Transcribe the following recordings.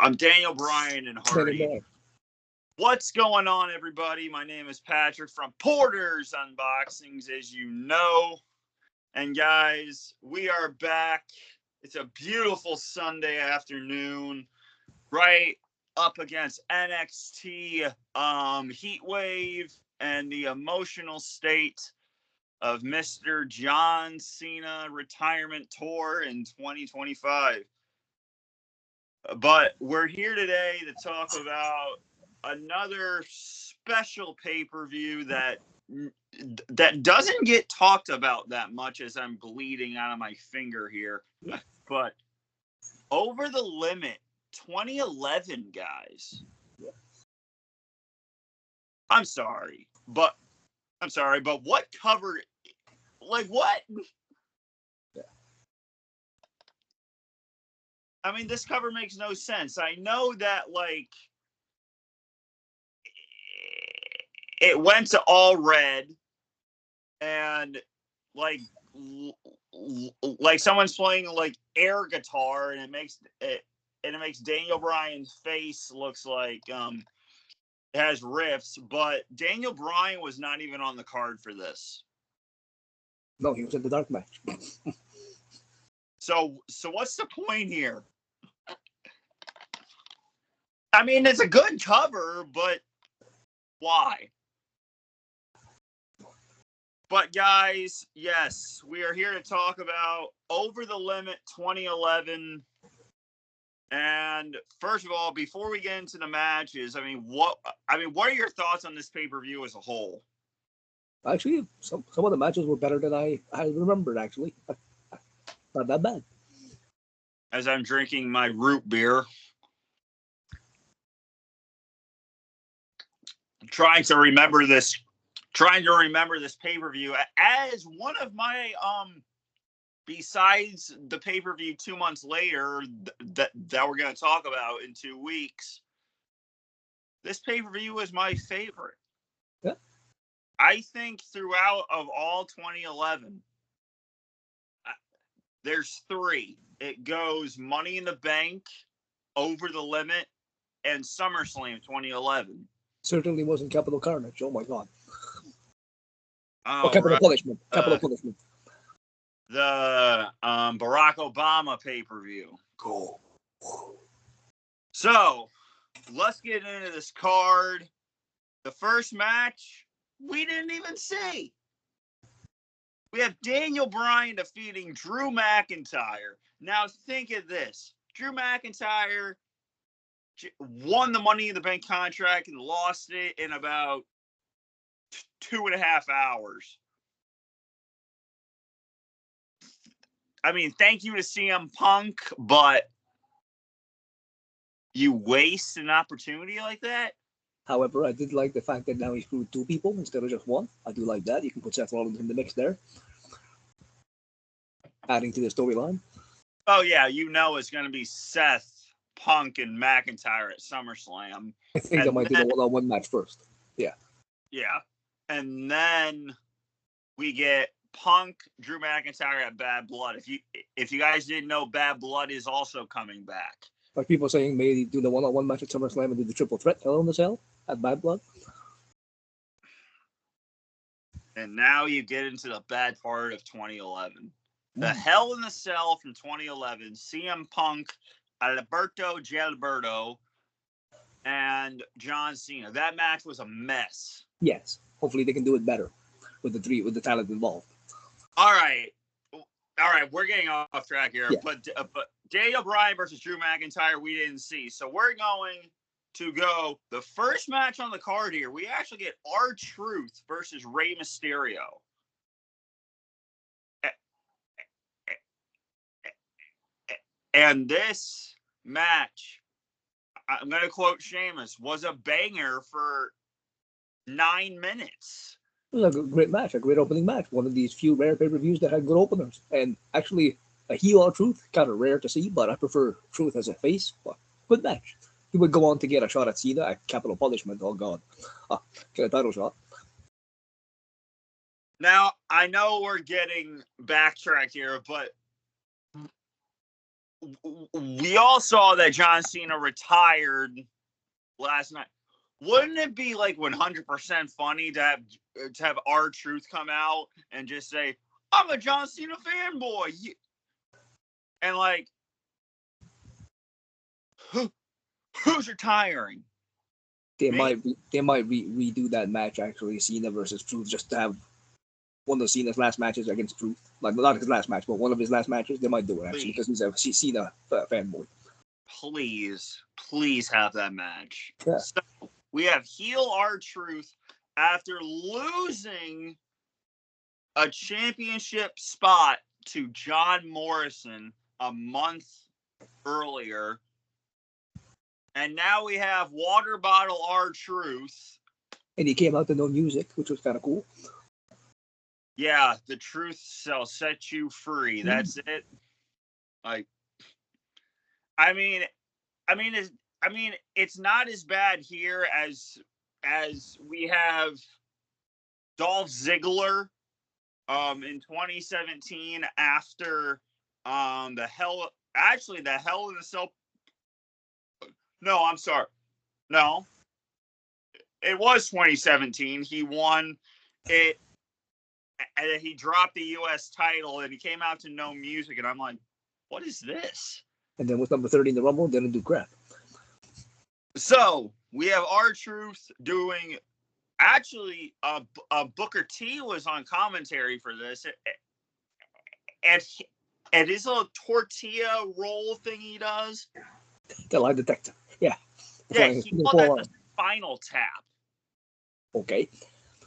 I'm Daniel Bryan and Hardy. What's going on, everybody? My name is Patrick from Porter's Unboxings, as you know. And guys, we are back. It's a beautiful Sunday afternoon, right up against NXT Heatwave and the emotional state of Mr. John Cena retirement tour in 2025. But we're here today to talk about another special pay-per-view that doesn't get talked about that much, as I'm bleeding out of my finger here. But Over the Limit 2011, guys. I'm sorry, but what cover? Like what? I mean, this cover makes no sense. I know that, like, it went to all red, and like someone's playing like air guitar, and it makes Daniel Bryan's face looks like it has riffs, but Daniel Bryan was not even on the card for this. No, he was in the dark match. So what's the point here? I mean, it's a good cover, but why? But guys, yes, we are here to talk about Over the Limit 2011. And first of all, before we get into the matches, what are your thoughts on this pay-per-view as a whole? Actually, some of the matches were better than I remembered, actually. Not that bad. As I'm drinking my root beer. Trying to remember this pay-per-view as one of my besides the pay-per-view 2 months later that we're going to talk about in 2 weeks. This pay-per-view was my favorite. Yeah. I think throughout of all 2011, there's 3. It goes Money in the Bank, Over the Limit, and SummerSlam 2011. Certainly wasn't Capital Carnage. Oh my God. Oh, Capital Punishment. Capital Punishment. The Barack Obama pay-per-view. Cool. So, let's get into this card. The first match, we didn't even see. We have Daniel Bryan defeating Drew McIntyre. Now, think of this. Drew McIntyre won the Money in the Bank contract and lost it in about 2.5 hours. I mean, thank you to CM Punk, but you waste an opportunity like that? However, I did like the fact that now he screwed 2 people instead of just 1. I do like that. You can put Seth Rollins in the mix there. Adding to the storyline. Oh, yeah. It's going to be Seth, Punk, and McIntyre at SummerSlam. I think that might be the one-on-one match first. Yeah. Yeah. And then we get Punk, Drew McIntyre at Bad Blood. If you guys didn't know, Bad Blood is also coming back. Like people saying maybe do the one-on-one match at SummerSlam and do the triple threat Hell in the Cell at Bad Blood. And now you get into the bad part of 2011. The Hell in the Cell from 2011. CM Punk, Alberto Gilberto, and John Cena. That match was a mess. Yes. Hopefully they can do it better with the talent involved. All right, we're getting off track here, yeah. But Daniel Bryan versus Drew McIntyre, we didn't see. So we're going to go the first match on the card here. We actually get R-Truth versus Rey Mysterio. And this match, I'm going to quote Sheamus, was a banger for 9 minutes. It was a great match, a great opening match. One of these few rare pay-per-views that had good openers. And actually, a heel R-Truth, kind of rare to see, but I prefer Truth as a face. But good match. He would go on to get a shot at Cena at Capital Punishment. Oh, God. Get a title shot. Now, I know we're getting backtracked here, but we all saw that John Cena retired last night. Wouldn't it be like 100% funny to have R-Truth come out and just say, "I'm a John Cena fanboy," and like, who's retiring? They might redo that match actually, Cena versus Truth, just to have one of Cena's last matches against Truth. Like not his last match, but one of his last matches. They might do it actually because he's a Cena fanboy. Please have that match. Yeah. So we have heel R-Truth after losing a championship spot to John Morrison a month earlier. And now we have Water Bottle R-Truth. And he came out to no music, which was kind of cool. Yeah, the truth shall set you free. That's it. Like, I mean, it's not as bad here as we have Dolph Ziggler in 2017 after the Hell in a Cell. No, I'm sorry. No. It was 2017. He won it and he dropped the US title and he came out to no music and I'm like, what is this? And then was number 30 in the Rumble, didn't do crap. So we have R-Truth doing. Actually, Booker T was on commentary for this, and his little tortilla roll thing he does. The lie detector, yeah. He called that the Spinal Tap. Okay.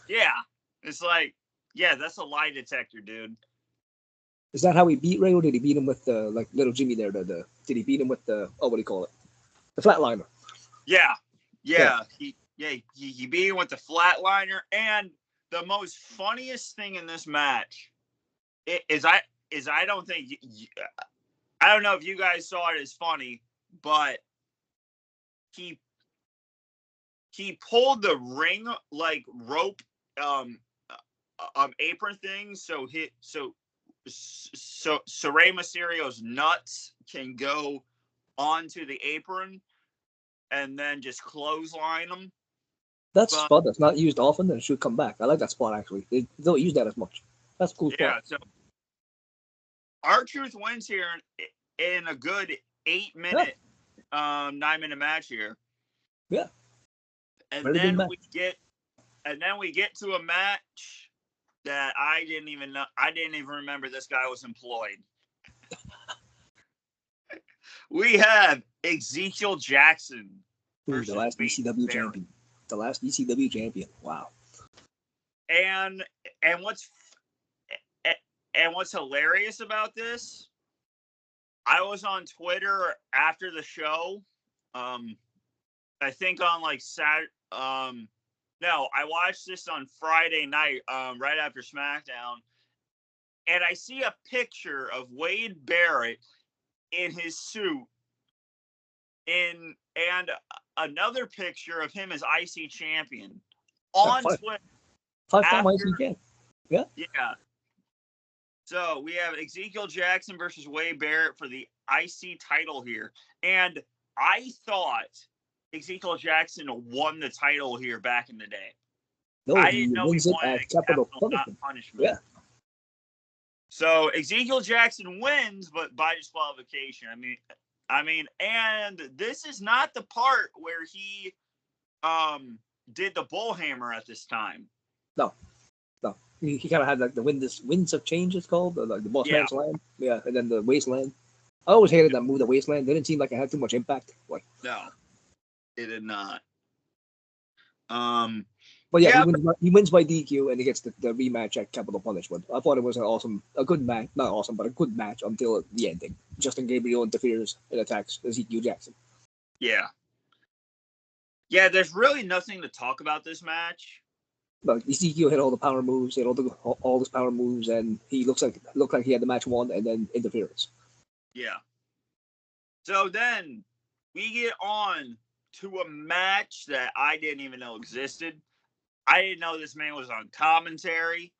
Yeah, it's like, yeah, that's a lie detector, dude. Is that how he beat Ray, or did he beat him with the like little Jimmy there? Did he beat him with the what do you call it? The flatliner. Yeah. He beat him with the flatliner, and the most funniest thing in this match is I don't think I don't know if you guys saw it as funny, but he pulled the ring like rope apron thing, so Rey Mysterio's nuts can go onto the apron and then just clothesline them. That's a spot that's not used often and should come back. I like that spot actually. They don't use that as much. That's a cool spot. Yeah, so R-Truth wins here in a good 8-minute, 9-minute match here. Yeah. And then we get to a match that I didn't even remember this guy was employed. We have Ezekiel Jackson. The last ECW champion. The last ECW champion. Wow. And what's hilarious about this, I was on Twitter after the show. I think on like Saturday. No, I watched this on Friday night, right after SmackDown, and I see a picture of Wade Barrett in his suit, and another picture of him as IC champion on Twitter. 5-time IC champion. Yeah. Yeah. So we have Ezekiel Jackson versus Wade Barrett for the IC title here, and I thought Ezekiel Jackson won the title here back in the day. No, I didn't know he won at Capital Punishment. Yeah. So Ezekiel Jackson wins, but by disqualification. I mean, and this is not the part where he did the bullhammer at this time. No. He kind of had like the winds of change, it's called, like the boss man slam. Yeah, and then the wasteland. I always hated that move, the wasteland. It didn't seem like it had too much impact. Like, no, it did not. But yeah, he wins by DQ and he gets the rematch at Capital Punishment. I thought it was a good match. Not awesome, but a good match until the ending. Justin Gabriel interferes and attacks Ezekiel Jackson. Yeah. Yeah, there's really nothing to talk about this match. Like Ezekiel hit all the power moves, all his power moves, and he looked like he had the match won, and then interference. Yeah. So then we get on to a match that I didn't even know existed. I didn't know this man was on commentary.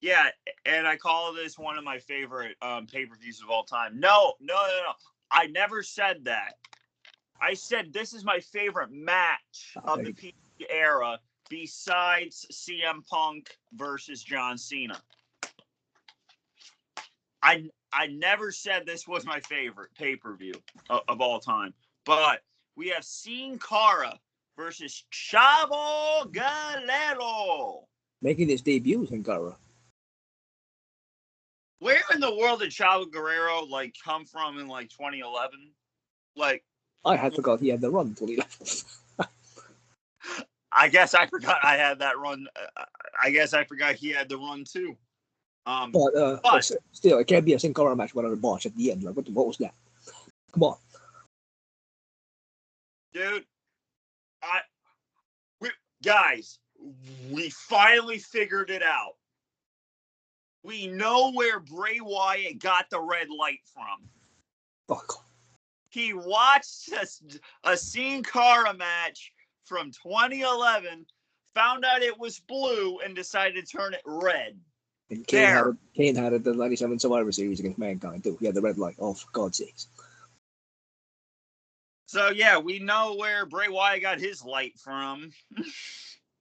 Yeah, and I call this one of my favorite pay-per-views of all time. No. I never said that. I said this is my favorite match of the PG era besides CM Punk versus John Cena. I never said this was my favorite pay-per-view of all time. But we have Sin Cara versus Chavo Guerrero. Making his debut, Sin Cara. Where in the world did Chavo Guerrero come from in 2011? I had forgot he had the run until he left. I guess I forgot I had that run. I guess I forgot he had the run too. But still, it can't be a Sin Cara match without a botch at the end. Like, what was that? Come on, dude. Guys, we finally figured it out. We know where Bray Wyatt got the red light from. oh, God. He watched a Sin Cara match from 2011, found out it was blue, and decided to turn it red. And Kane had it the 97 Survivor Series against Mankind, too. He had the red light. Oh, for God's sakes. So, yeah, we know where Bray Wyatt got his light from.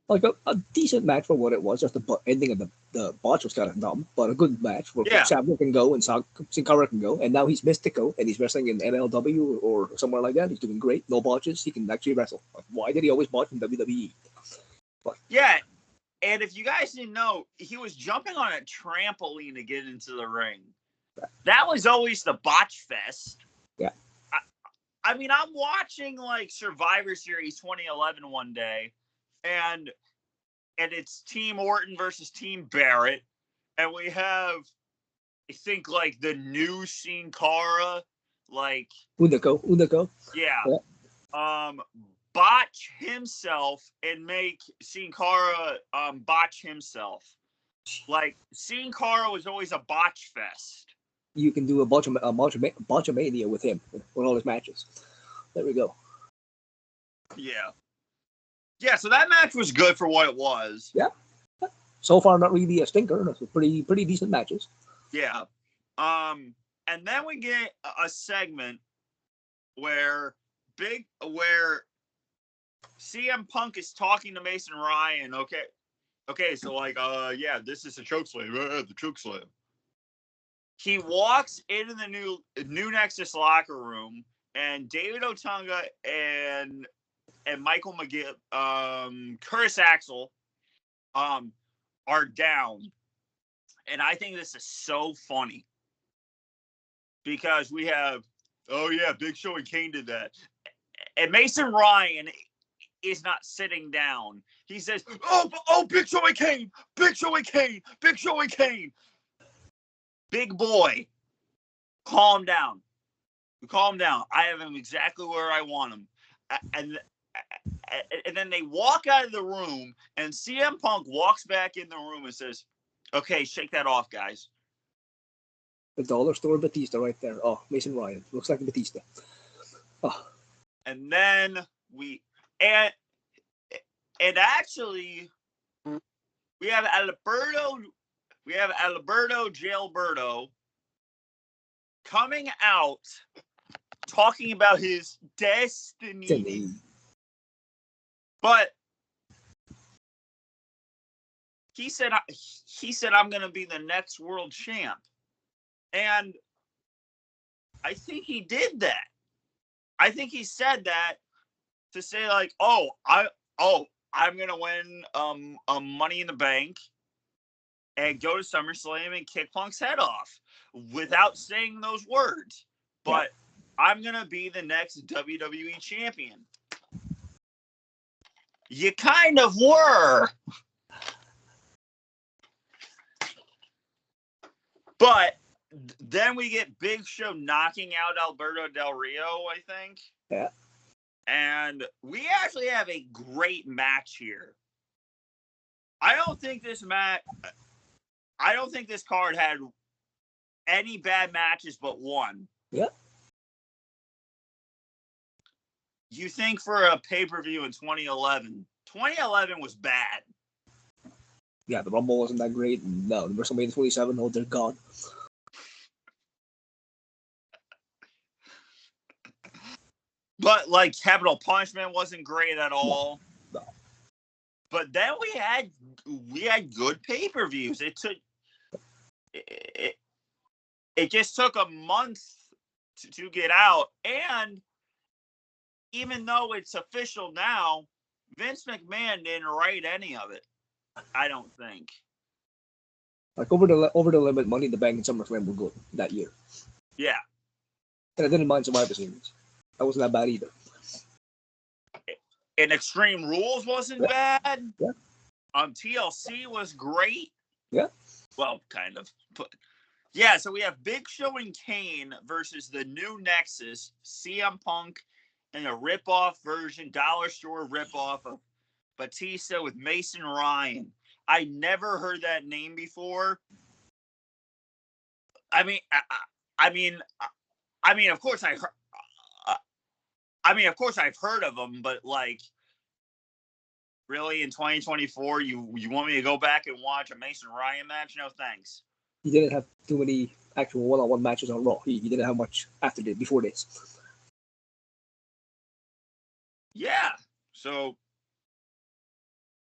Like a decent match for what it was. Just the ending of the botch was kind of dumb, but a good match where Chavo can go and Sin Cara can go. And now he's Mystico and he's wrestling in NLW or somewhere like that. He's doing great. No botches. He can actually wrestle. Like, why did he always botch in WWE? But, yeah. And if you guys didn't know, he was jumping on a trampoline to get into the ring. That was always the botch fest. Yeah. I mean, I'm watching Survivor Series 2011 one day, and it's Team Orton versus Team Barrett, and we have, I think, the new Sin Cara, Unico. Yeah. Botch himself and make Sin Cara botch himself. Sin Cara was always a botch fest. You can do a botchamania with him with all his matches. There we go. Yeah. Yeah, so that match was good for what it was. Yeah. So far, not really a stinker. Pretty decent matches. Yeah. And then we get a segment where CM Punk is talking to Mason Ryan. Okay, so yeah, this is a chokeslam. The chokeslam. He walks into the new Nexus locker room, and David Otunga and Michael McGill, Curtis Axel, are down. And I think this is so funny because we have, Big Show and Kane did that. And Mason Ryan is not sitting down. He says, Big Show and Kane, Big Show and Kane, Big Show and Kane. Big boy, calm down. Calm down. I have him exactly where I want him. And then they walk out of the room, and CM Punk walks back in the room and says, okay, shake that off, guys. The dollar store Batista right there. Oh, Mason Ryan. Looks like Batista. Oh. And then and actually, we have Alberto Gilberto coming out talking about his destiny. But he said I'm going to be the next world champ. And I think he did that. I think he said that to say I'm going to win Money in the Bank and go to SummerSlam and kick Punk's head off without saying those words. But I'm going to be the next WWE champion. You kind of were. But then we get Big Show knocking out Alberto Del Rio, I think. Yeah. And we actually have a great match here. I don't think this card had any bad matches but one. Yeah. You think for a pay-per-view in 2011 was bad. Yeah, the Rumble wasn't that great. And no, the WrestleMania 27, oh, they're gone. But like Capital Punishment wasn't great at all. No. But then we had good pay-per-views. It just took a month to get out, and even though it's official now, Vince McMahon didn't write any of it. I don't think. Like over the limit, Money in the Bank and SummerSlam were good that year. Yeah. And I didn't mind Survivor Series. That wasn't that bad either. And Extreme Rules wasn't bad. Yeah. TLC was great. Yeah. Well, kind of. But yeah, so we have Big Show and Kane versus the new Nexus, CM Punk, and a rip-off version, dollar store rip-off of Batista with Mason Ryan. I never heard that name before. I mean, of course I've heard of them, but like, really, in 2024, you want me to go back and watch a Mason Ryan match? No, thanks. He didn't have too many actual one-on-one matches on Raw. He didn't have much before this. Yeah, so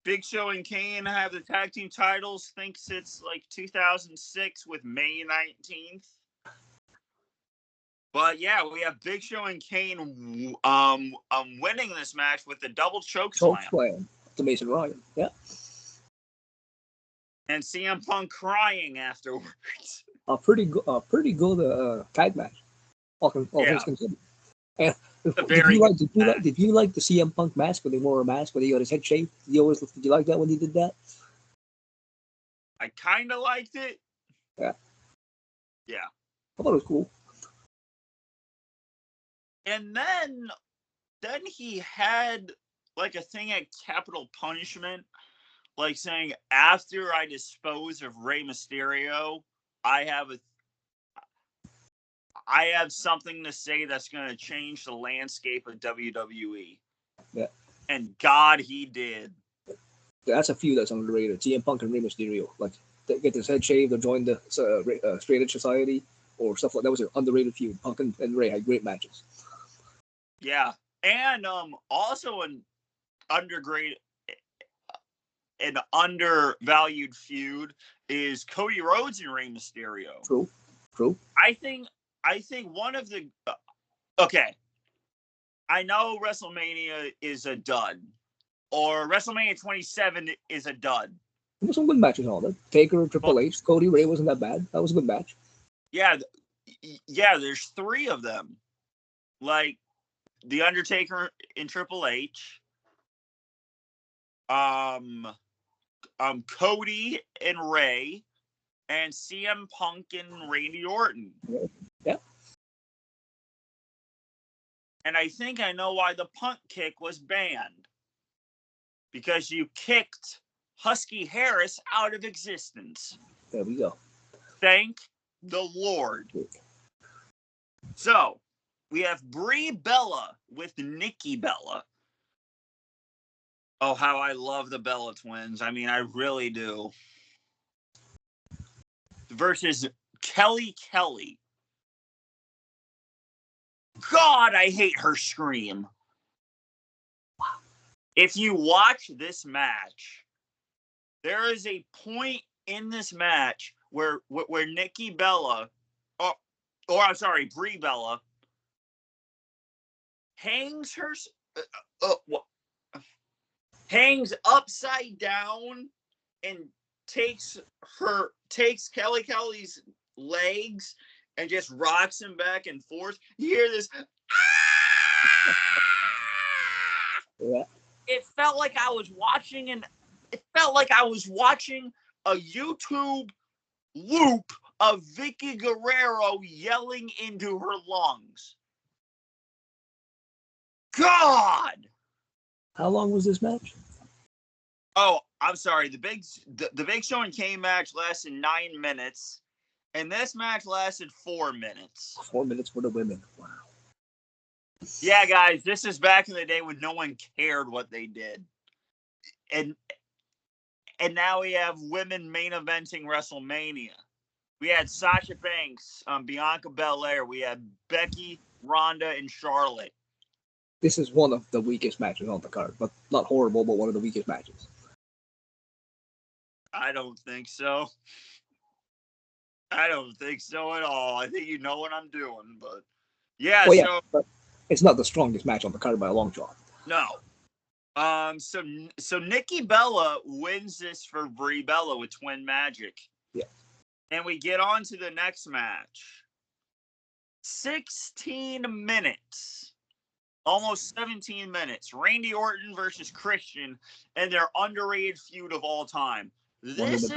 Big Show and Kane have the tag team titles. Thinks it's like 2006 with May 19th. But yeah, we have Big Show and Kane winning this match with the double choke slam to Mason Ryan. Yeah. And CM Punk crying afterwards. A pretty good tag match. All things considered. And did you like the CM Punk mask when he wore a mask when he got his head shaved? Did you like that when he did that? I kind of liked it. Yeah. Yeah. I thought it was cool. And then he had like a thing at Capital Punishment, like saying, after I dispose of Rey Mysterio, I have something to say that's going to change the landscape of WWE. Yeah. And God, he did. That's a feud that's underrated. CM Punk and Rey Mysterio. Like, they get his head shaved or join the Straight Edge Society or stuff like that. Was an underrated feud. Punk and Rey had great matches. Yeah. And also an undervalued feud is Cody Rhodes and Rey Mysterio. True. I think one of the okay. I know WrestleMania is a dud, or WrestleMania 27 is a dud. There were some good matches on it. Taker, Triple H, Cody, Ray wasn't that bad. That was a good match. Yeah. There's 3 of them, like The Undertaker and Triple H, Cody and Ray, and CM Punk and Randy Orton. Yeah. And I think I know why the punt kick was banned. Because you kicked Husky Harris out of existence. There we go. Thank the Lord. So, we have Brie Bella with Nikki Bella. Oh, how I love the Bella twins. I mean, I really do. Versus Kelly Kelly. God, I hate her scream. If you watch this match, there is a point in this match where Nikki Bella, Brie Bella, hangs upside down and takes Kelly Kelly's legs and just rocks him back and forth. You hear this? Yeah. It felt like I was watching a YouTube loop of Vicky Guerrero yelling into her lungs. God! How long was this match? Oh, I'm sorry. The Big Show and Kane match lasted 9 minutes, and this match lasted 4 minutes. 4 minutes for the women. Wow. Yeah, guys, this is back in the day when no one cared what they did. And And now we have women main eventing WrestleMania. We had Sasha Banks, Bianca Belair. We had Becky, Ronda, and Charlotte. This is one of the weakest matches on the card, but not horrible, but one of the weakest matches. I don't think so. I don't think so at all. I think you know what I'm doing, but yeah. Well, yeah, So but it's not the strongest match on the card by a long shot. no. So Nikki Bella wins this for Brie Bella with Twin Magic. Yeah. And we get on to the next match. 16 minutes. Almost 17 minutes. Randy Orton versus Christian and their underrated feud of all time. This is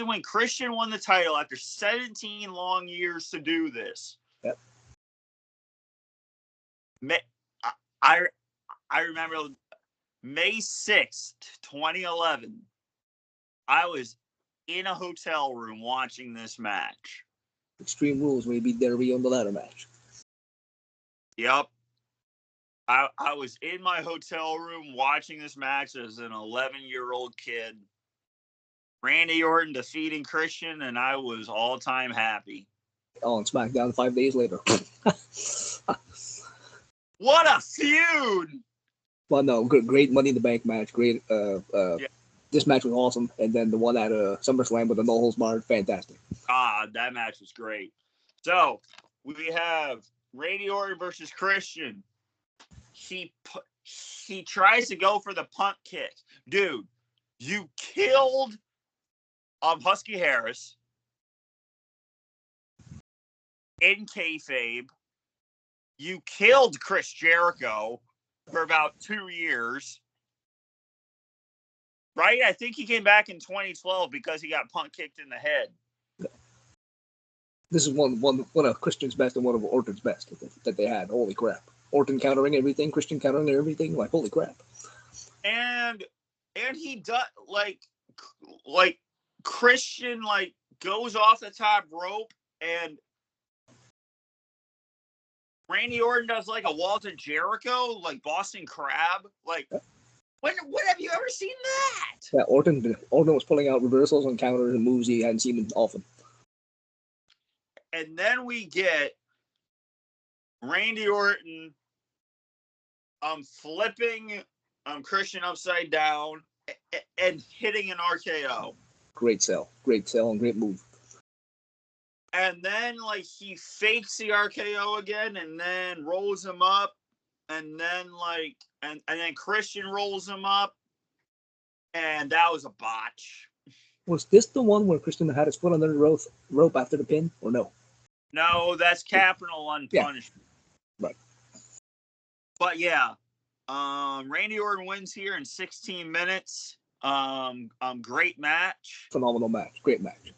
when Christian won the title after 17 long years to do this. Yep. I remember May 6th, 2011. I was in a hotel room watching this match. Extreme Rules where he beat Derby on the ladder match. Yep. I was in my hotel room watching this match as an 11-year-old kid. Randy Orton defeating Christian, and I was all-time happy. On SmackDown 5 days later. What a feud! Well, no, great Money in the Bank match. Great. This match was awesome. And then the one at SummerSlam with the no holds barred, fantastic. That match was great. So we have Randy Orton versus Christian. He tries to go for the punt kick. Dude, you killed Husky Harris in kayfabe. You killed Chris Jericho for about 2 years. Right? I think he came back in 2012 because he got punt kicked in the head. This is one of Christian's best and one of Orton's best that they had. Holy crap. Orton countering everything, Christian countering everything. Like, holy crap. And he does, like Christian, like, goes off the top rope and Randy Orton does like a Walter Jericho, like Boston Crab. Like, when have you ever seen that? Yeah, Orton was pulling out reversals and counters and moves he hadn't seen often. And then we get Randy Orton flipping Christian upside down and hitting an RKO. Great sell and great move. And then, like, he fakes the RKO again and then rolls him up. And then, like, and then Christian rolls him up. And that was a botch. Was this the one where Christian had his foot under the rope after the pin, or no? No, that's capital unpunishment. Yeah. Right. But, yeah. Randy Orton wins here in 16 minutes. Great match. Phenomenal match. Great match.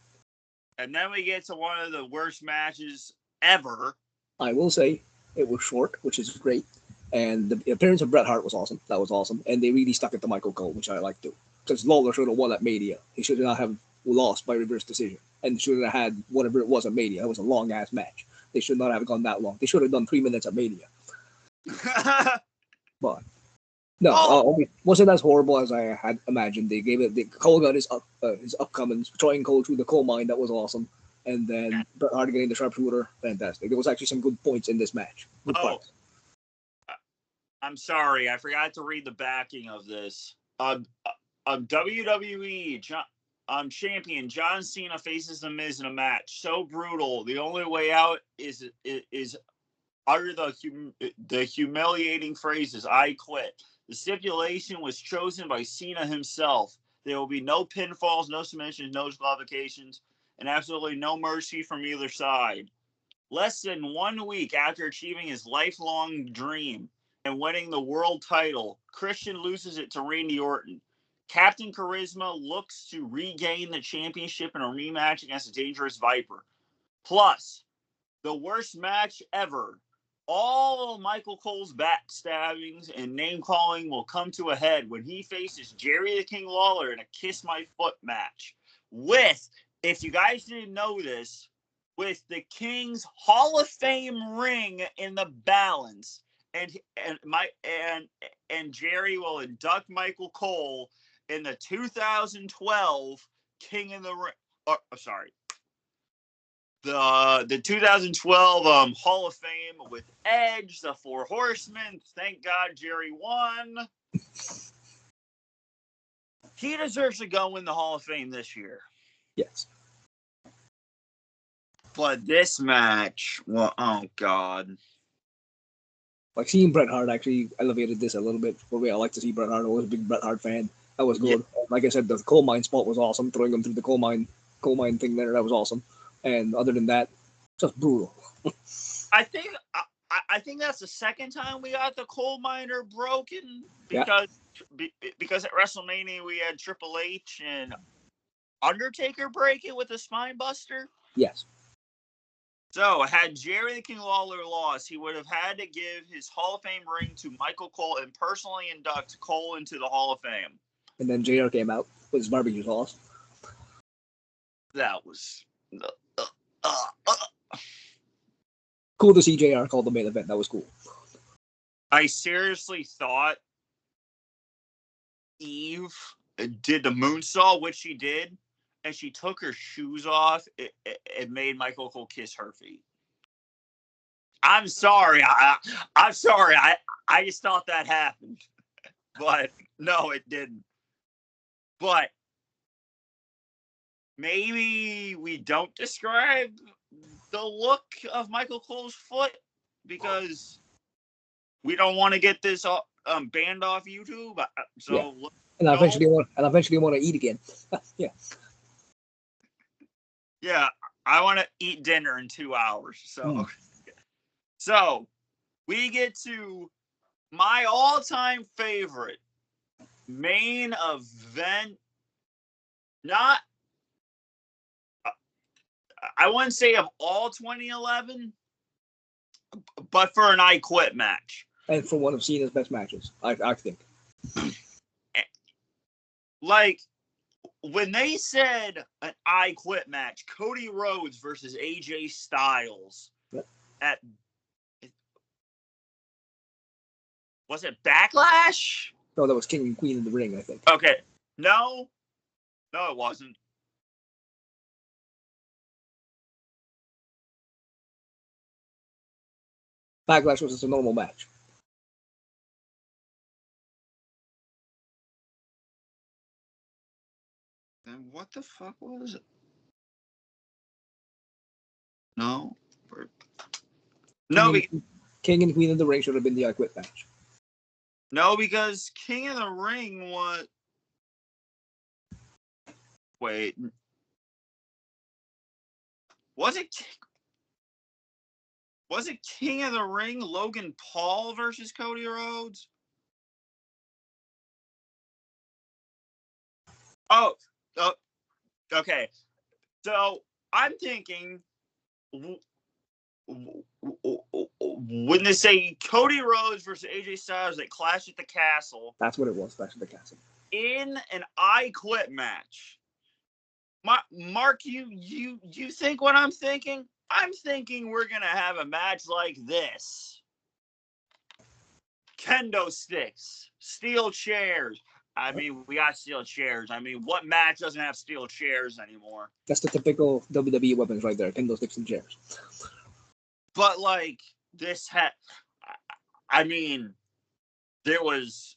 And then we get to one of the worst matches ever. I will say it was short, which is great. And the appearance of Bret Hart was awesome. That was awesome. And they really stuck it to Michael Cole, which I like too. Because Lawler should have won at Mania. He should not have lost by reverse decision. And should have had whatever it was at Mania. It was a long-ass match. They should not have gone that long. They should have done 3 minutes at Mania. But no, wasn't as horrible as I had imagined. They gave it. Cole got his upcomings, throwing Cole through the coal mine. That was awesome. And then Bret Hart getting the sharpshooter, fantastic. There was actually some good points in this match. Good points. I'm sorry, I forgot to read the backing of this. WWE champion John Cena faces The Miz in a match so brutal. The only way out is utter the humiliating phrases, "I quit." The stipulation was chosen by Cena himself. There will be no pinfalls, no submissions, no disqualifications, and absolutely no mercy from either side. Less than 1 week after achieving his lifelong dream and winning the world title, Christian loses it to Randy Orton. Captain Charisma looks to regain the championship in a rematch against the Dangerous Viper. Plus, the worst match ever. All Michael Cole's backstabbings and name-calling will come to a head when he faces Jerry the King Lawler in a Kiss My Foot match. With, if you guys didn't know this, with the King's Hall of Fame ring in the balance and Jerry will induct Michael Cole in the 2012 King of the Ring. Sorry, the 2012 Hall of Fame with Edge, the Four Horsemen. Thank God Jerry won. He deserves to go in the Hall of Fame this year. Yes. But this match, well, oh God. Like seeing Bret Hart actually elevated this a little bit. For me, I like to see Bret Hart. I was a big Bret Hart fan. That was good. Yeah. Like I said, the coal mine spot was awesome. Throwing him through the coal mine thing there, that was awesome. And other than that, just brutal. I think that's the second time we got the coal miner broken because at WrestleMania we had Triple H and Undertaker break it with a spine buster. Yes. So had Jerry the King Lawler lost, he would have had to give his Hall of Fame ring to Michael Cole and personally induct Cole into the Hall of Fame. And then JR came out with his barbecue sauce. That was cool to see JR call the main event. That was cool. I seriously thought Eve did the moonsault, which she did, and she took her shoes off. It made Michael Cole kiss her feet. I'm sorry. I'm sorry. I just thought that happened. But no, it didn't. But maybe we don't describe the look of Michael Cole's foot because we don't want to get this banned off YouTube. So yeah. And I eventually want to eat again. Yeah. Yeah, I want to eat dinner in 2 hours. So we get to my all-time favorite main event. Not, I wouldn't say of all 2011, but for an I Quit match. And for one of Cena's best matches, I think. Like, when they said an I Quit match, Cody Rhodes versus AJ Styles at, was it Backlash? No, that was King and Queen in the Ring, I think. Okay. No, it wasn't. Backlash was just a normal match. Then what the fuck was it? No. King and Queen of the Ring should have been the I Quit match. No, because King of the Ring was... Wait. Was it King of the Ring, Logan Paul versus Cody Rhodes? Oh, okay. So I'm thinking, when they say Cody Rhodes versus AJ Styles, they Clash at the Castle. That's what it was, Clash at the Castle. In an I Quit match. Mark, you think what I'm thinking? I'm thinking we're going to have a match like this. Kendo sticks, steel chairs. I mean, we got steel chairs. I mean, what match doesn't have steel chairs anymore? That's the typical WWE weapons right there, kendo sticks and chairs. But, like, this had... I mean, there was,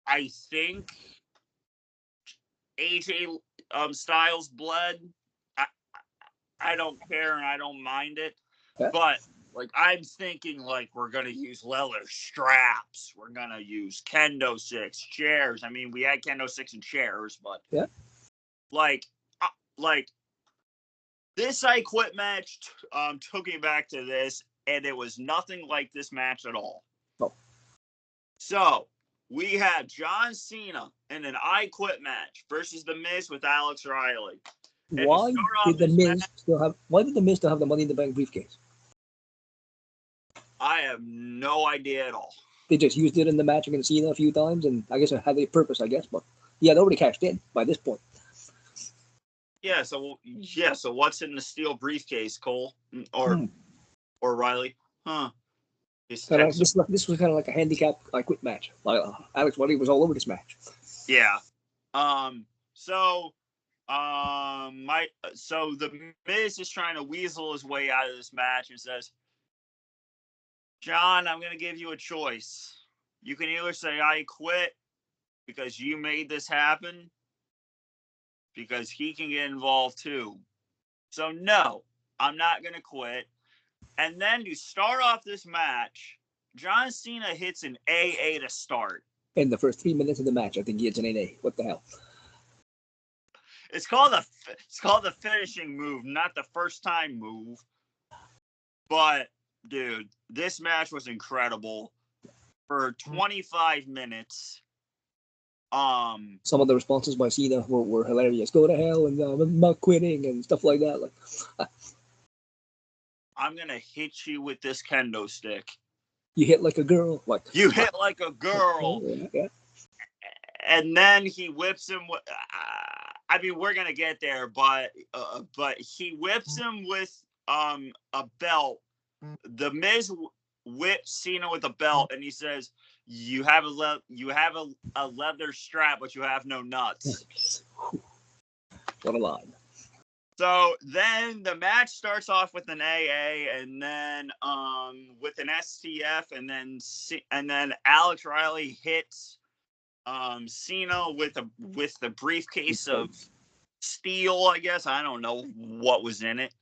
I think, AJ Styles blood. I don't care and I don't mind it. Yeah. But, like, I'm thinking, like, we're going to use leather straps. We're going to use kendo sticks, chairs. I mean, we had kendo sticks and chairs, but, yeah. Like, this I Quit match took me back to this, and it was nothing like this match at all. Oh. So, we had John Cena in an I Quit match versus The Miz with Alex Riley. Why did The Miz still have the Money in the Bank briefcase? I have no idea at all. They just used it in the match against Cena a few times, and I guess it had a purpose, but yeah, nobody cashed in by this point. Yeah, so what's in the steel briefcase, Cole or Riley? Huh? This This was kind of like a handicap like quit match. Like Alex Riley was all over this match. Yeah. So the Miz is trying to weasel his way out of this match and says, John, I'm gonna give you a choice. You can either say I quit because you made this happen, because he can get involved too. So no, I'm not gonna quit. And then to start off this match, John Cena hits an AA to start. In the first 3 minutes of the match, I think he hits an AA. What the hell? It's called the finishing move, not the first time move. But dude, this match was incredible for 25 minutes. Some of the responses by Cena were hilarious. Go to hell and I'm not quitting and stuff like that. Like, I'm gonna hit you with this kendo stick. You hit like a girl. Like you hit like a girl. Yeah. And then he whips him. I mean, we're gonna get there, but he whips him with a belt. The Miz whips Cena with a belt, and he says, "You have a leather strap, but you have no nuts." What a line! So then the match starts off with an AA, and then with an STF, and then Alex Riley hits Cena with the briefcase of steel, I guess. I don't know what was in it.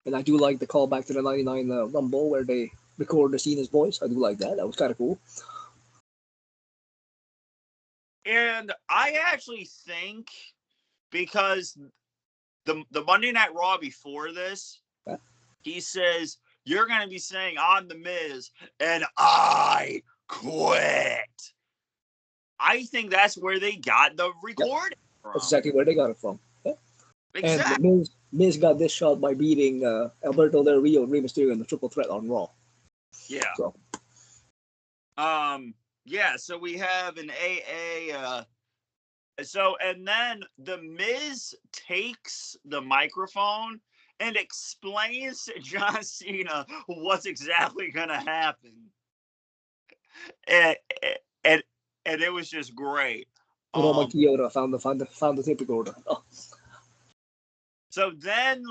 And I do like the callback to the 99 Rumble where they recorded Cena's voice. I do like that. That was kind of cool. And I actually think, because the Monday Night Raw before this, he says, you're going to be saying, I'm the Miz, and I quit. I think that's where they got the recording from. That's exactly where they got it from. Yeah. Exactly. And Miz got this shot by beating Alberto Del Rio and Rey Mysterio in the triple threat on Raw. Yeah. So. Yeah, so we have an AA. And then the Miz takes the microphone and explains to John Cena what's exactly going to happen. And it was just great. Mike Chioda found the tape recorder. Oh. So then,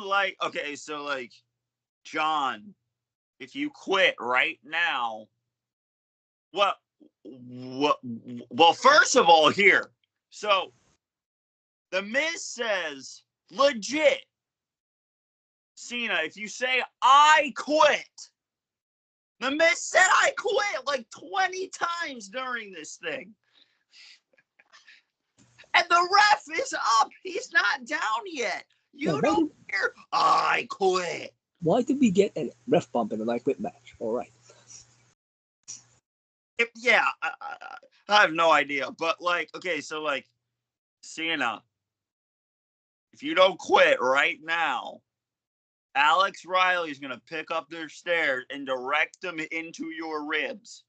John, if you quit right now, well, first of all, here. So the Miz says, legit, Cena, if you say I quit. The Miz said I quit like 20 times during this thing. And the ref is up. He's not down yet. You don't hear I quit. Why did we get a ref bump in an I quit match? All right. I have no idea. But Cena, if you don't quit right now, Alex Riley's going to pick up their stairs and direct them into your ribs.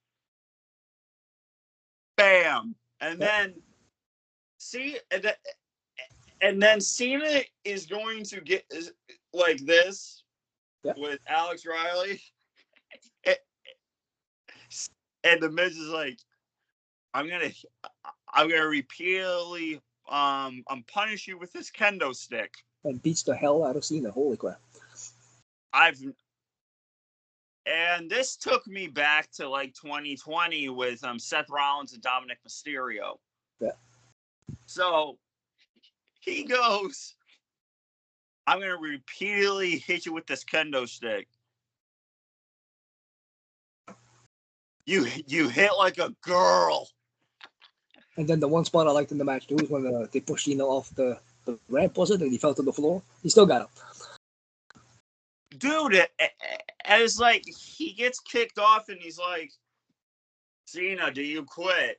Bam. And then, and then Cena is going to get like this with Alex Riley. And the Miz is like, I'm gonna repeatedly punish you with this kendo stick. And beats the hell out of Cena. Holy crap. And this took me back to 2020 with Seth Rollins and Dominic Mysterio. Yeah. So he goes, I'm gonna repeatedly hit you with this kendo stick. You hit like a girl. And then the one spot I liked in the match too is when they pushed Cena off the ramp, was it? And he fell to the floor. He still got him. Dude, and it's like he gets kicked off and he's like, Cena, do you quit?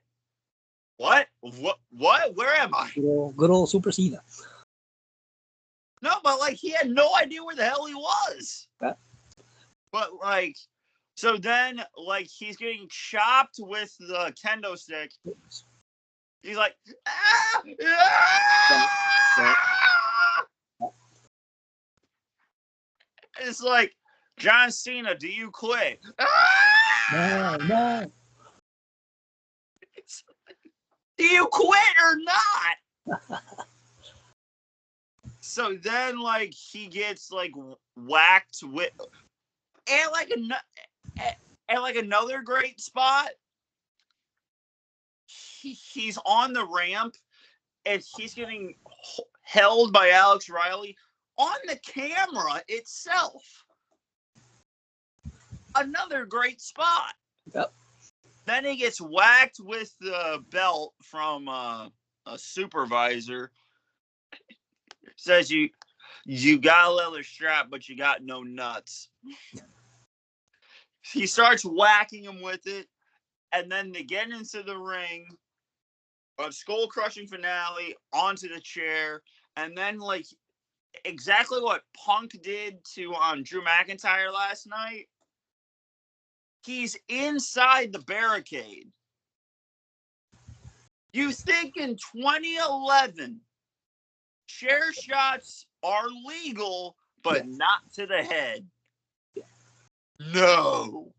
What? Where am I? Good old Super Cena. No, but he had no idea where the hell he was. Yeah. But so then he's getting chopped with the kendo stick. He's like, ah! Ah! It's like, John Cena, do you quit? No. Do you quit or not? So then, like, he gets like whacked with, and like another great spot. He's on the ramp, and he's getting held by Alex Riley on the camera itself. Another great spot. Yep. Then he gets whacked with the belt from a supervisor. Says you got a leather strap, but you got no nuts. He starts whacking him with it, and then they get into the ring. A skull-crushing finale onto the chair, and then like exactly what Punk did to Drew McIntyre last night. He's inside the barricade. You think in 2011, chair shots are legal, but not to the head. No.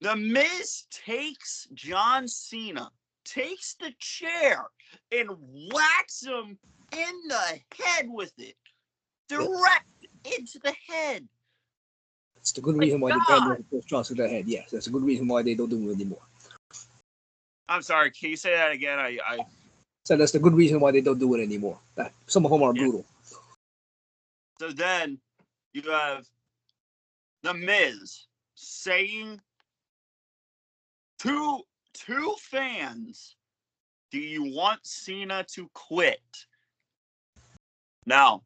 The Miz takes John Cena, takes the chair, and whacks him in the head with it. Direct into the head. That's the good reason why they can't do shots to the head. Yes, that's a good reason why they don't do it anymore. I'm sorry, can you say that again? I So that's the good reason why they don't do it anymore. Some of them are brutal. So then you have The Miz saying to fans, do you want Cena to quit? No.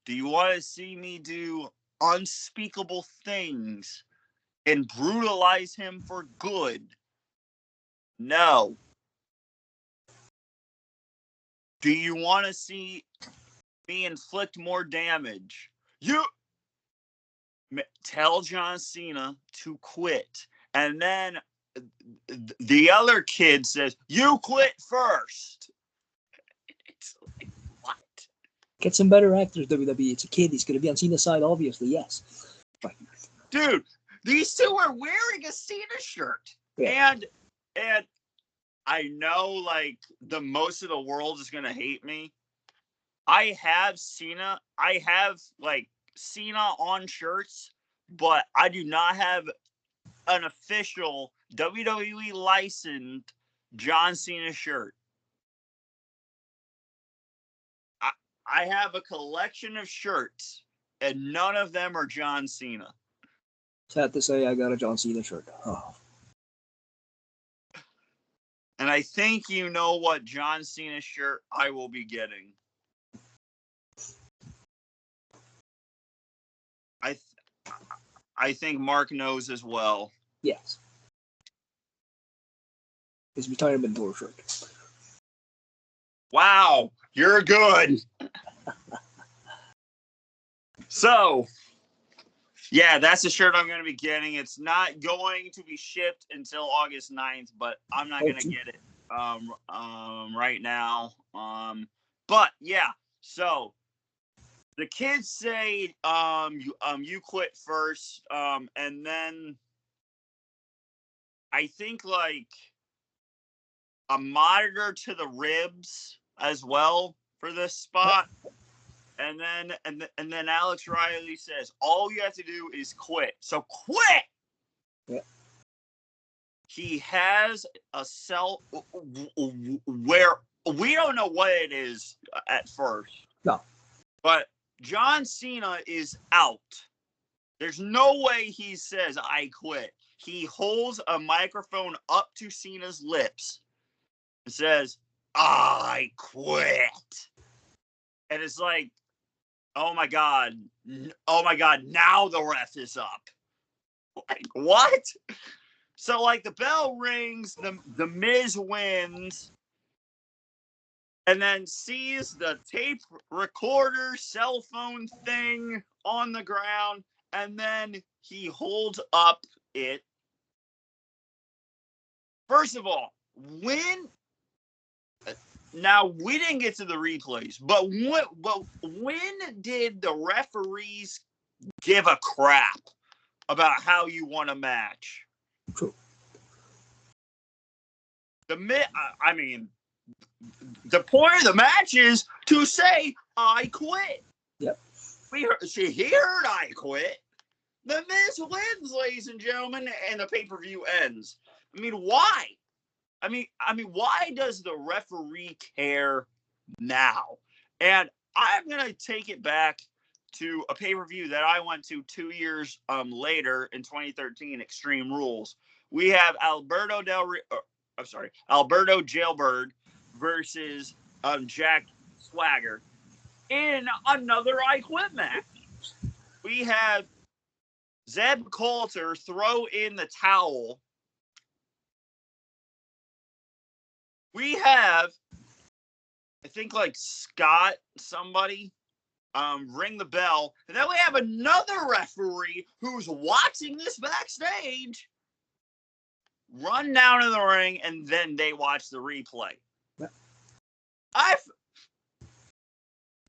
Do you want to see me do unspeakable things and brutalize him for good? No. Do you want to see me inflict more damage? You tell John Cena to quit. And then the other kid says, you quit first. It's like, what? Get some better actors, WWE. It's a kid. He's going to be on Cena's side, obviously, yes. But, dude, these two are wearing a Cena shirt. Yeah. And I know, like, the most of the world is going to hate me. I have Cena on shirts, but I do not have an official WWE licensed John Cena shirt. I have a collection of shirts, and none of them are John Cena. Sad to say, I got a John Cena shirt. Oh. And I think you know what John Cena shirt I will be getting. I think Mark knows as well. Yes. His retirement tour shirt. Wow, you're good. So, yeah, that's the shirt I'm going to be getting. It's not going to be shipped until August 9th, but I'm not going to get it right now. But yeah, so the kids say you quit first, and then I think like a monitor to the ribs as well for this spot. And then Alex Riley says, all you have to do is quit. So quit! Yeah. He has a cell where we don't know what it is at first. No. But John Cena is out. There's no way he says, I quit. He holds a microphone up to Cena's lips and says, I quit. And it's like, oh my God, now the ref is up. Like, what? So, like, the bell rings, the Miz wins, and then sees the tape recorder cell phone thing on the ground, and then he holds up it. First of all, now we didn't get to the replays, but when did the referees give a crap about how you won a match. True. I mean, the point of the match is to say, I quit. Yep. He heard I quit. The Miz wins, ladies and gentlemen, and the pay-per-view ends. I mean, why? I mean, why does the referee care now? And I'm gonna take it back to a pay-per-view that I went to 2 years later in 2013, Extreme Rules. We have Alberto Jailbird versus Jack Swagger in another I Quit match. We have Zeb Coulter throw in the towel. We have, I think, like Scott, somebody, ring the bell. And then we have another referee who's watching this backstage run down in the ring, and then they watch the replay. Yeah.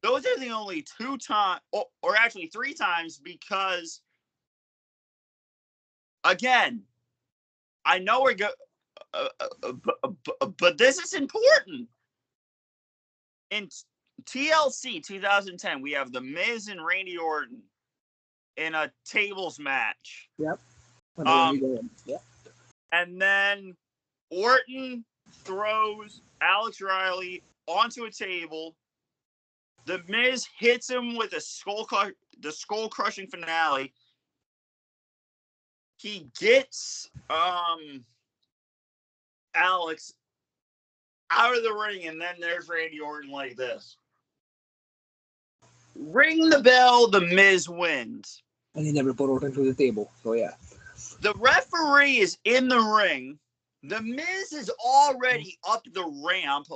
Those are the only 2 times, or actually 3 times, because, again, I know we're but this is important. In TLC 2010, we have The Miz and Randy Orton in a tables match. Yep. Yep. And then Orton throws Alex Riley onto a table. The Miz hits him with the skull crushing finale. He gets Alex out of the ring, and then there's Randy Orton like this. Ring the bell, the Miz wins. And he never put Orton through the table, so yeah. The referee is in the ring. The Miz is already up the ramp,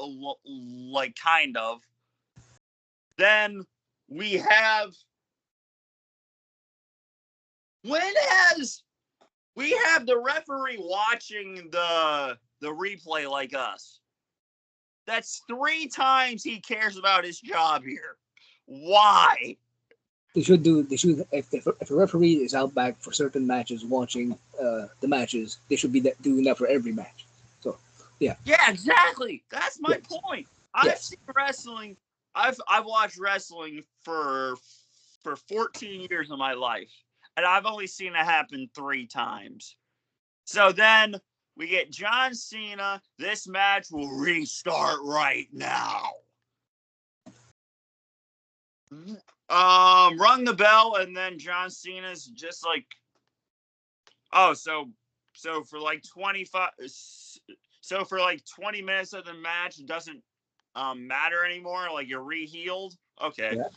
like kind of. Then we have... We have the referee watching the replay like us. That's 3 times he cares about his job here. Why? If a referee is out back for certain matches watching the matches, they should be doing that for every match. So, yeah. Yeah, exactly. That's my point. I've seen wrestling. I've watched wrestling for 14 years of my life, and I've only seen it happen 3 times. So then we get John Cena. This match will restart right now. Rung the bell, and then John Cena's just like, so for like 20 minutes of the match, it doesn't matter anymore. Like, you're re-healed. Okay. Yeah.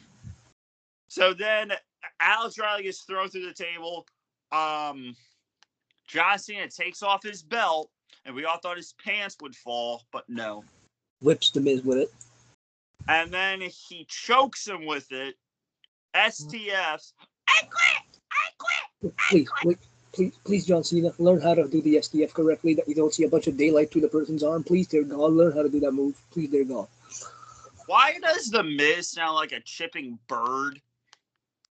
So then Alex Riley gets thrown through the table. John Cena takes off his belt, and we all thought his pants would fall, but no. Whips the Miz with it. And then he chokes him with it. STFs. I quit! Please, John Cena, learn how to do the STF correctly, that you don't see a bunch of daylight through the person's arm. Please, dear God, learn how to do that move. Please, dear God. Why does the Miz sound like a chipping bird?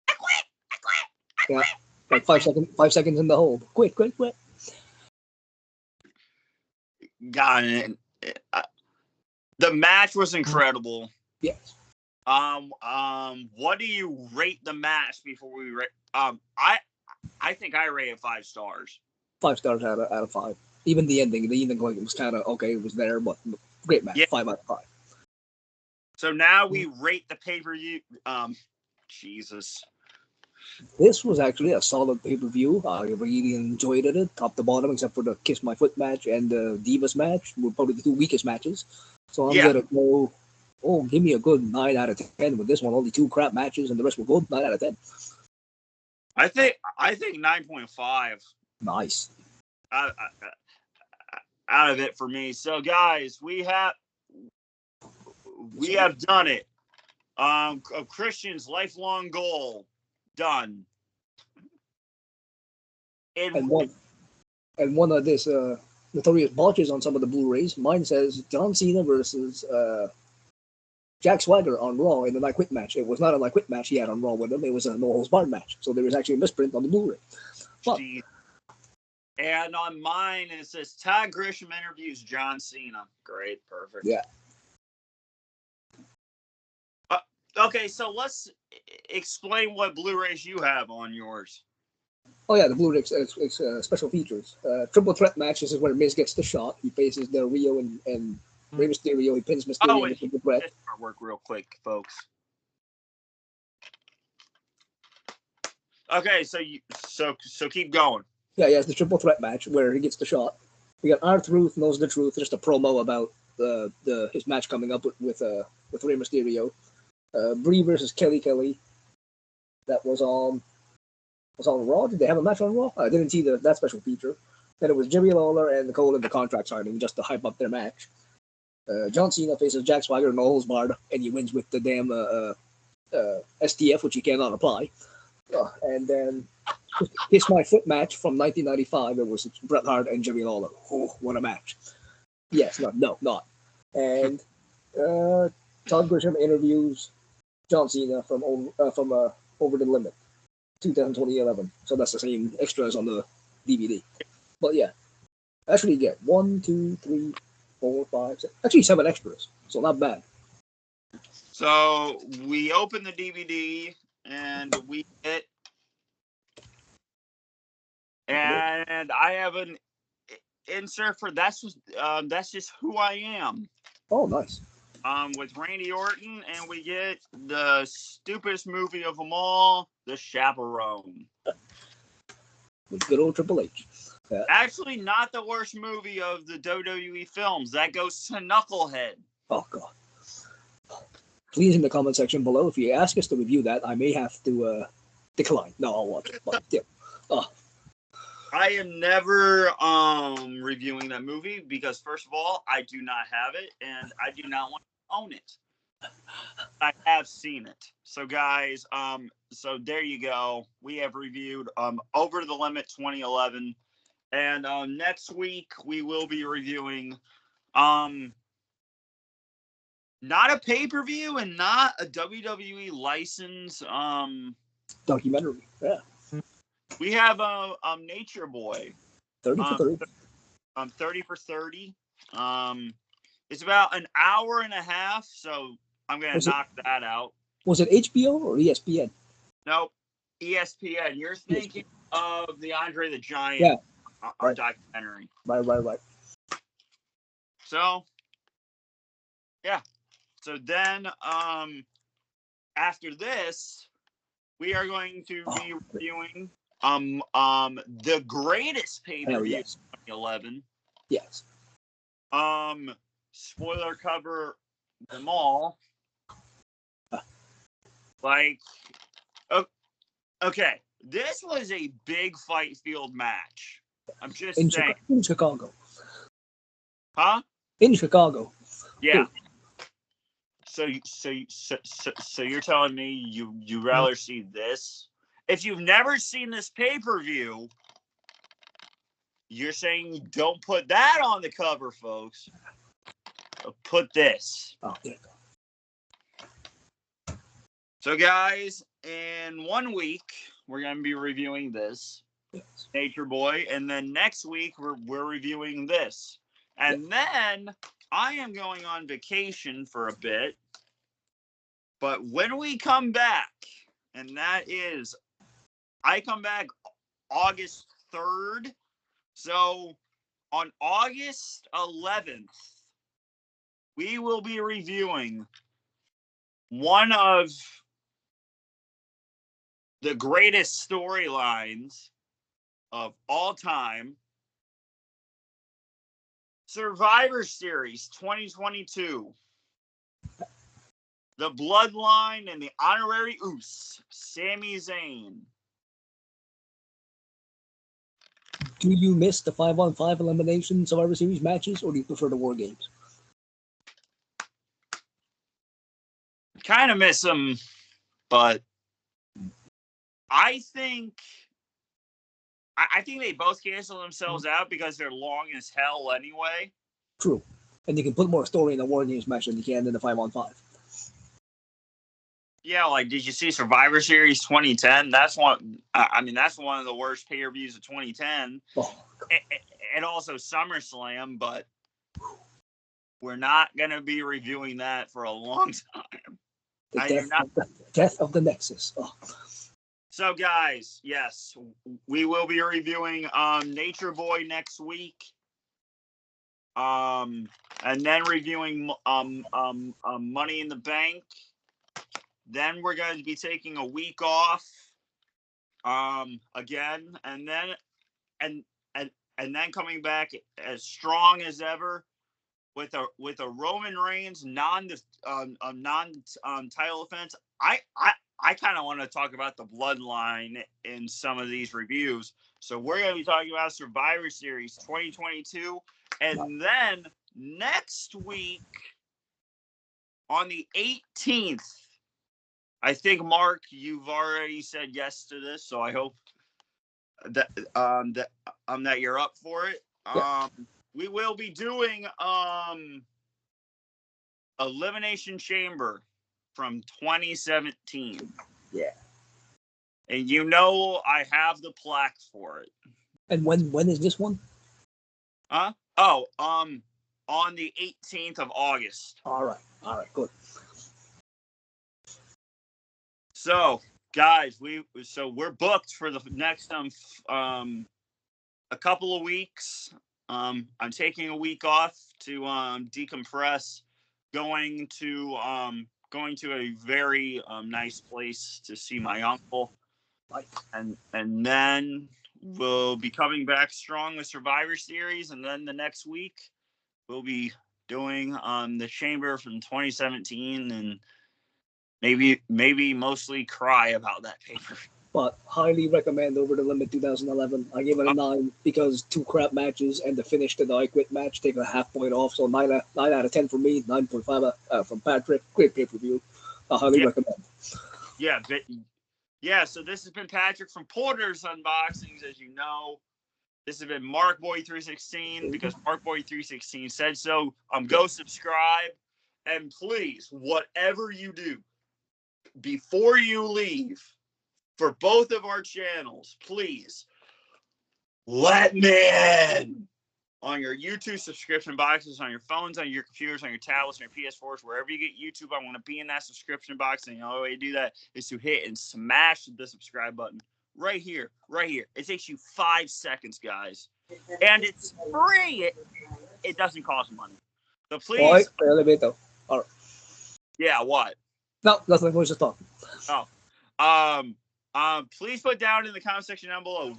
I quit! Yeah, like 5 seconds in the hole. Quit. Got it. The match was incredible. Yes. What do you rate the match before we rate? I think I rated 5 stars. 5 stars out of 5. Even the ending like it was kind of okay. It was there, but great match. Yeah. 5 out of 5. So now we rate the pay-per-view. Jesus. This was actually a solid pay-per-view. I really enjoyed it, top to bottom, except for the Kiss My Foot match and the Divas match. Were probably the 2 weakest matches. So I'm gonna go. Oh, give me a good 9 out of 10 with this one. Only 2 crap matches, and the rest were good. 9 out of 10. I think 9.5. Nice. Out of it for me. So guys, we have done it. A Christian's lifelong goal done. And one of this notorious botches on some of the Blu-rays. Mine says John Cena versus Jack Swagger on Raw in the I Quit match. It was not an I Quit match he had on Raw with him. It was a No Holds Barred match. So there was actually a misprint on the Blu-ray. But, and on mine, it says Todd Grisham interviews John Cena. Great, perfect. Yeah. Okay, so let's explain what Blu-rays you have on yours. Oh yeah, the Blu-ray it's special features. Triple threat match. This is where Miz gets the shot. He faces Del Rio and Rey Mysterio. He pins Mysterio with the threat. This artwork real quick, folks. Okay, so keep going. Yeah, it's the triple threat match where he gets the shot. We got R-Truth knows the truth. Just a promo about his match coming up with Rey Mysterio. Brie versus Kelly. That was on Raw. Did they have a match on Raw? I didn't see that special feature. Then it was Jerry Lawler and Cole in the contract signing just to hype up their match. John Cena faces Jack Swagger, no holds barred, and he wins with the damn STF, which he cannot apply. And then Kiss My Foot match from 1995. It was Bret Hart and Jerry Lawler. Oh, what a match! Yes, not. And Todd Grisham interviews John Cena from Over the Limit, 2011. So that's the same extras on the DVD. But yeah, actually you get 1, 2, 3, 4, 5, 6, actually 7 extras. So not bad. So we open the DVD and we get, and I have an insert for that's just who I am. Oh, nice. With Randy Orton, and we get the stupidest movie of them all, The Chaperone. With good old Triple H. Yeah. Actually, not the worst movie of the WWE films. That goes to Knucklehead. Oh, God. Please, in the comment section below, if you ask us to review that, I may have to decline. No, I'll watch it. But, yeah. I am never reviewing that movie because, first of all, I do not have it, and I do not want to own it. I have seen it. So, guys, so there you go. We have reviewed Over the Limit 2011. And next week, we will be reviewing not a pay-per-view and not a WWE license. Documentary, yeah. We have Nature Boy. 30 for 30. 30 for 30. It's about an hour and a half, so I'm going to knock that out. Was it HBO or ESPN? Nope, ESPN. You're thinking of the Andre the Giant documentary. Right. So, yeah. So then, after this, we are going to be reviewing the greatest pay-per-view of 2011. Yes. Spoiler cover them all. Okay, this was a big fight field match. I'm just saying. In Chicago. Huh? In Chicago. Yeah. So you're telling me you rather see this? If you've never seen this pay-per-view, you're saying don't put that on the cover, folks. Put this. Oh, yeah. So, guys, in 1 week, we're going to be reviewing this, Nature Boy, and then next week, we're reviewing this. And then I am going on vacation for a bit, but when we come back, and that is, I come back August 3rd, so on August 11th, we will be reviewing one of the greatest storylines of all time, Survivor Series 2022. The Bloodline and the Honorary Uce, Sami Zayn. Do you miss the 5-on-5 elimination Survivor Series matches, or do you prefer the War Games? Kind of miss them, but I think they both cancel themselves out because they're long as hell anyway. True. And you can put more story in the War Games match than you can in the 5-on-5. Yeah, like, did you see Survivor Series 2010? That's one. I mean, that's one of the worst pay-per-views of 2010. Oh, And also SummerSlam, but we're not going to be reviewing that for a long time. the death of the Nexus. Oh. So, guys, yes, we will be reviewing Nature Boy next week. And then reviewing Money in the Bank. Then we're going to be taking a week off again, and then coming back as strong as ever with a Roman Reigns non-title offense. I kind of want to talk about the bloodline in some of these reviews. So we're going to be talking about Survivor Series 2022, and then next week on the 18th. I think, Mark, you've already said yes to this, so I hope that you're up for it. Yeah. We will be doing Elimination Chamber from 2017. Yeah. And you know I have the plaque for it. And when is this one? Huh? Oh, on the 18th of August. All right, good. So, guys, we're booked for the next a couple of weeks. I'm taking a week off to decompress, going to a very nice place to see my uncle, and then we'll be coming back strong with Survivor Series, and then the next week we'll be doing the Chamber from 2017 and maybe mostly cry about that paper. But highly recommend Over the Limit 2011. I gave it a 9 because 2 crap matches and the finish to the I Quit match, taking a half point off. So 9 out of 10 for me, 9.5 from Patrick. Great pay-per-view. I highly recommend. Yeah, so this has been Patrick from Porter's Unboxings. As you know, this has been markboy316 because markboy316 said so. Go subscribe, and please, whatever you do, before you leave, for both of our channels, please let me in on your YouTube subscription boxes, on your phones, on your computers, on your tablets, on your PS4s, wherever you get YouTube. I want to be in that subscription box, and the only way to do that is to hit and smash the subscribe button right here. It takes you 5 seconds, guys, and it's free. It doesn't cost money. So please. Elevator. All right. Yeah. What? No, nothing. We're just talking. Oh. Please put down in the comment section down below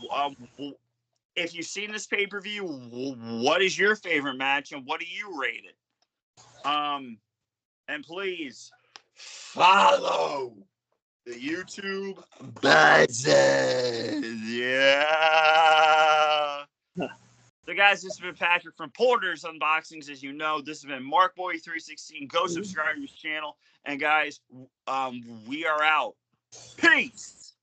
if you've seen this pay-per-view, what is your favorite match and what do you rate it? And please follow the YouTube button. Yeah. So, guys, this has been Patrick from Porter's Unboxings. As you know, this has been markboy316. Go subscribe to his channel. And, guys, we are out. Peace.